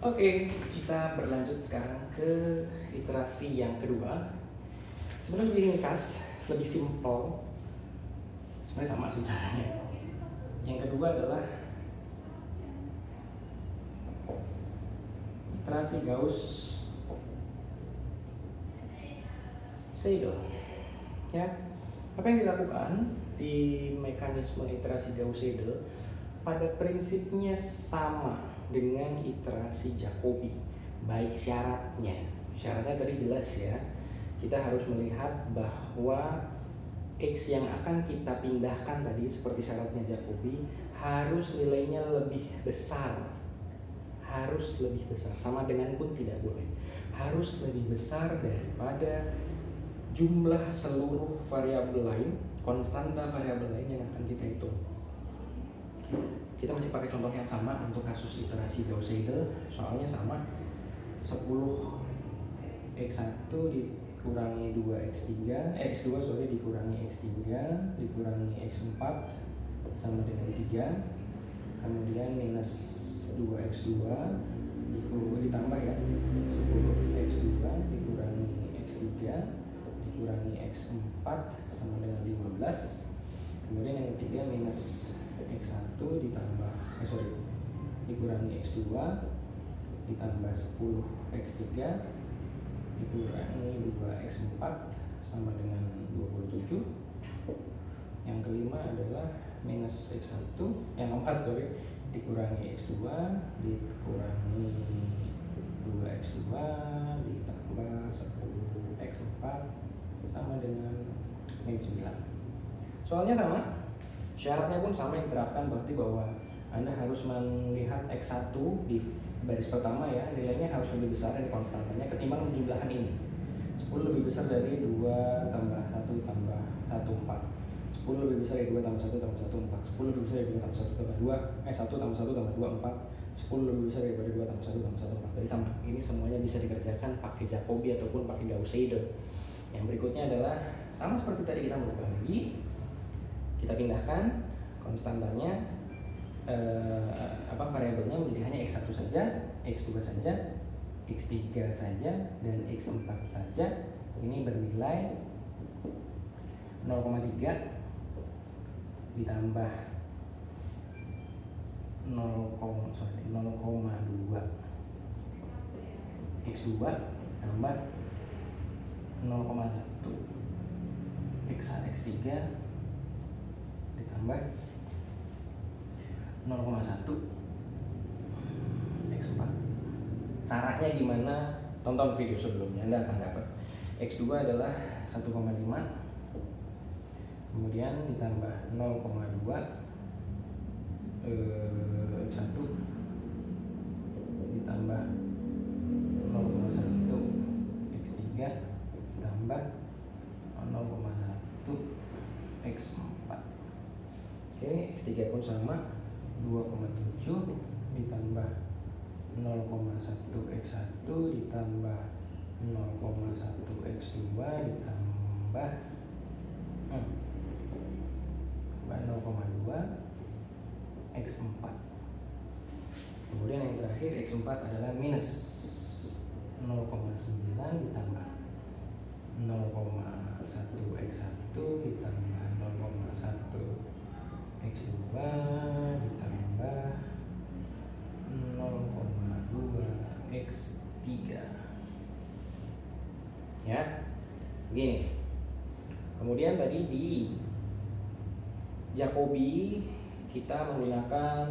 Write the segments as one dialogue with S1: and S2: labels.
S1: Oke, kita berlanjut sekarang ke iterasi yang kedua. Sebenarnya lebih ringkas, lebih simpel. Sebenarnya sama sih caranya. Yang kedua adalah iterasi Gauss-Seidel. Ya, apa yang dilakukan di mekanisme iterasi Gauss-Seidel pada prinsipnya sama dengan iterasi Jacobi, baik syaratnya. Syaratnya tadi jelas ya. Kita harus melihat bahwa X yang akan kita pindahkan tadi seperti syaratnya Jacobi harus nilainya lebih besar. Harus lebih besar, sama dengan pun tidak boleh. Harus lebih besar daripada jumlah seluruh variabel lain, konstanta variabel lain yang akan kita hitung. Kita masih pakai contoh yang sama untuk kasus iterasi Gauss-Seidel, soalnya sama. 10x1 dikurangi 2x3, x2 dikurangi x3 dikurangi x4 sama dengan 3, kemudian minus 2x2 ditambah ya 10x2 dikurangi x3 dikurangi x4 sama dengan 15, kemudian yang ketiga minus x1 ditambah dikurangi x2 ditambah 10x3 dikurangi 2x4 sama dengan 27. Yang kelima adalah minus x1 yang keempat dikurangi x2 dikurangi 2x2 ditambah 10x4 sama dengan minus 9. Soalnya sama, syaratnya pun sama yang diterapkan, berarti bahwa Anda harus melihat X1 di baris pertama ya, nilainya harus lebih besar dari konstantanya ketimbang penjumlahan ini. 10 lebih besar dari 2 tambah 1 tambah 1 4, 10 lebih besar dari 2 tambah 1 tambah 1 4, 10 lebih besar dari 2 tambah 1 tambah 2 1 tambah 1 tambah 2 4, 10 lebih besar daripada 2 tambah 1 tambah 1 4. Jadi sama, ini semuanya bisa dikerjakan pakai Jacobi ataupun pakai Gauss-Seidel. Yang berikutnya adalah sama seperti tadi, kita menambah lagi, kita pindahkan konstantanya variabelnya menjadi hanya x1 saja, x2 saja, x3 saja, dan x4 saja. Ini bernilai 0,3 ditambah 0,2 x2 tambah 0,1 x3 ditambah 0,1 x4. Caranya gimana? Tonton video sebelumnya, Anda akan dapat. X2 adalah 1,5, kemudian ditambah 0,2 x1 ditambah 0,1 x3 ditambah 0,1 x4. Oke, x3 pun sama, 2,7 ditambah 0,1 x1 ditambah 0,1 x2 ditambah 0,2 x4. Kemudian yang terakhir x4 adalah minus 0,9 ditambah 0,1 x1 ditambah 0,1 x2 ditambah 0,2 x3. Ya, begini. Kemudian tadi di Jacobi kita menggunakan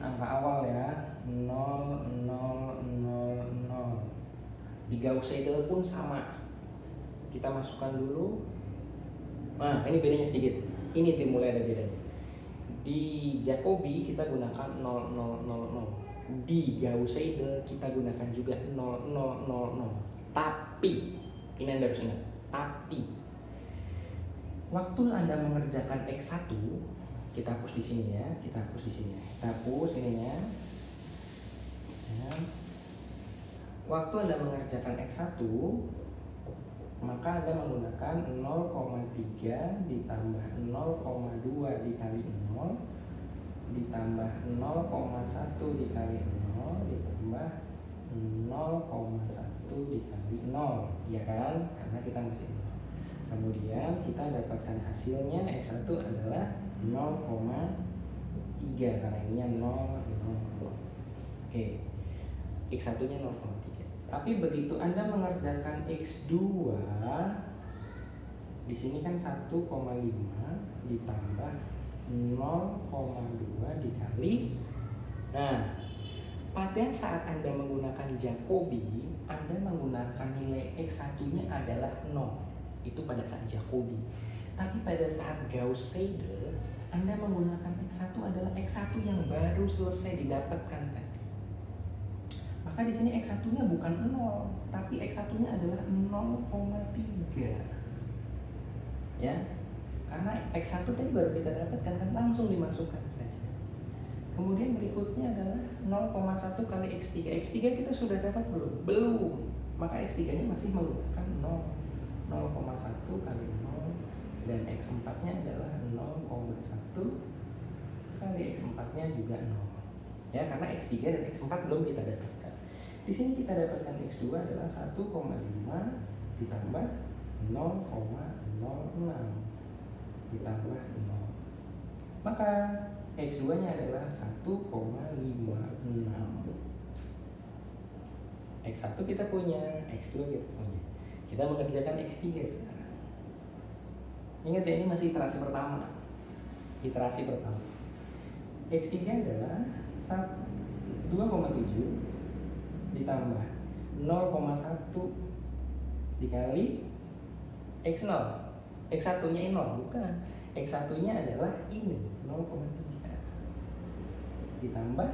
S1: angka awal ya, 0, 0, 0, 0. Di Gauss-Seidel pun sama. Kita masukkan dulu. Nah, ini bedanya sedikit. Ini dimulai dari bedanya. Di Jacobi kita gunakan 0, 0, 0, 0. Di Gauss-Seidel kita gunakan juga 0, 0, 0, 0. Tapi, ini Anda harus ingat, tapi waktu Anda mengerjakan X1, kita hapus di sini ya, kita hapus di sini. Kita hapus ininya. Ya. Waktu Anda mengerjakan X1, maka Anda menggunakan 0,3 ditambah 0,2 dikali 0 ditambah 0,1 dikali 0 ditambah 0,1 dikali 0, ya kan? Karena kita masih 0. Kemudian kita dapatkan hasilnya X1 adalah 0,3 karena ininya 0, 0. Oke. X1 nya 0,3. Tapi begitu Anda mengerjakan X2, di sini kan 1,5 ditambah 0,2 dikali. Nah, pada saat Anda menggunakan Jacobi, Anda menggunakan nilai X1-nya adalah 0. Itu pada saat Jacobi. Tapi pada saat Gauss-Seidel, Anda menggunakan X1 adalah X1 yang baru selesai didapatkan tadi. Maka di sini X1-nya bukan 0, tapi X1-nya adalah 0,3. Ya. Karena X1 tadi baru kita dapatkan, kan langsung dimasukkan saja. Kemudian berikutnya adalah 0,1 kali X3. X3 kita sudah dapat belum? Belum. Maka X3-nya masih menggunakan 0. 0,1 kali 0. Dan X4-nya adalah 0,1 kali X4-nya juga 0. Ya, karena X3 dan X4 belum kita dapatkan. Di sini kita dapatkan X2 adalah 1,5 ditambah 0,06 ditambah 0. Maka X2 nya adalah 1,56. X1 kita punya, X2 kita punya. Kita mengerjakan X3 sekarang. Ingat ya, ini masih iterasi pertama. Iterasi pertama. X3 adalah 2,7 ditambah 0,1 dikali X0. X1-nya 0, bukan. X1-nya adalah ini, 0,3 ditambah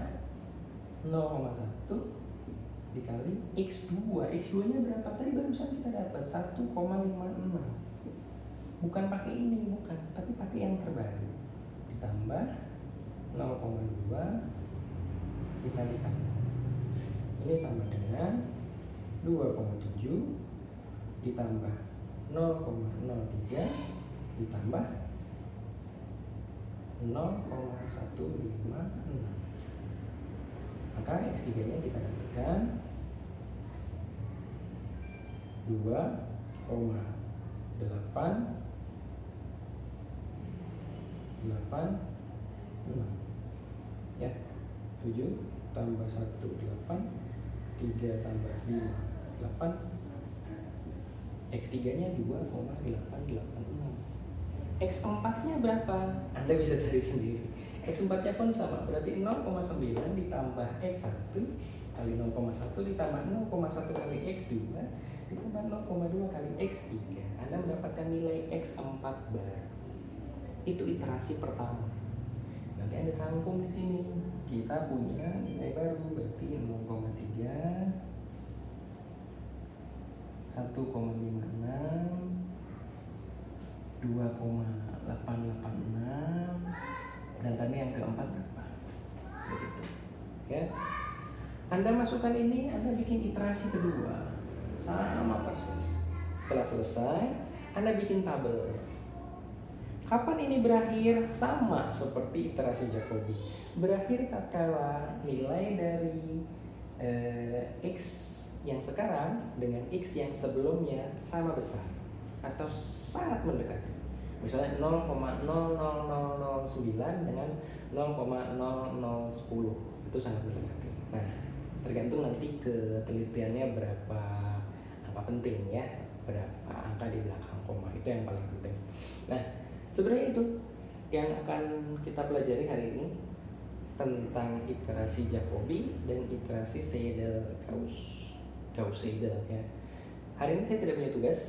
S1: 0,1 dikali X2. X2-nya berapa? Tadi barusan kita dapat 1,56. Bukan pakai ini, bukan, tapi pakai yang terbaru. Ditambah 0,2 dikalikan. Ini sama dengan 2,7 ditambah 0,03 ditambah 0,156. Maka X3-nya kita dapatkan 2,886. Ya, 7 tambah 1 8, 3 tambah 5 8. X3-nya 2,886. X4-nya berapa? Anda bisa cari sendiri. X4-nya pun sama, berarti 0,9 ditambah X1 kali 0,1 ditambah 0,1 kali X2 ditambah 0,2 kali X3. Anda mendapatkan nilai X4 baru. Itu iterasi pertama. Nanti Anda rangkum di sini. Kita punya nilai baru, berarti 0,3, 1,56, 2,886, dan tadi yang keempat berapa? Begitu. Ya. Anda masukkan ini, Anda bikin iterasi kedua. Sama persis. Setelah selesai, Anda bikin tabel. Kapan ini berakhir? Sama seperti iterasi Jacobi. Berakhir tatkala nilai dari X yang sekarang dengan X yang sebelumnya sama besar atau sangat mendekati. Misalnya 0,00009 dengan 0,0010 itu sangat mendekati. Nah, tergantung nanti ketelitiannya berapa apa penting ya, berapa angka di belakang koma, itu yang paling penting. Nah, sebenarnya itu yang akan kita pelajari hari ini tentang iterasi Jacobi dan iterasi Seidel-Gauss-Seidel ya. Hari ini saya tidak punya tugas,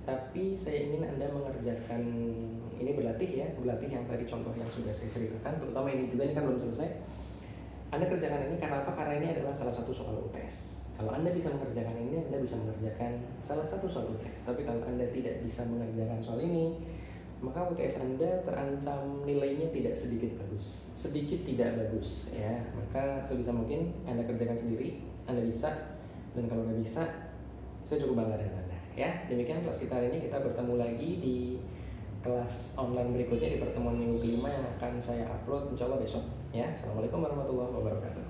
S1: tapi saya ingin Anda mengerjakan ini, berlatih yang tadi contoh yang sudah saya ceritakan, terutama ini juga, ini kan belum selesai. Anda kerjakan ini karena apa? Karena ini adalah salah satu soal UTS. Kalau Anda bisa mengerjakan ini, Anda bisa mengerjakan salah satu soal UTS. Tapi kalau Anda tidak bisa mengerjakan soal ini, maka UTS Anda terancam nilainya tidak sedikit tidak bagus ya. Maka sebisa mungkin Anda kerjakan sendiri, Anda bisa, dan kalau nggak bisa, saya cukup bangga dengan Anda ya. Demikian kelas kita hari ini. Kita bertemu lagi di kelas online berikutnya di pertemuan minggu kelima yang akan saya upload insya Allah besok ya. Assalamualaikum warahmatullahi wabarakatuh.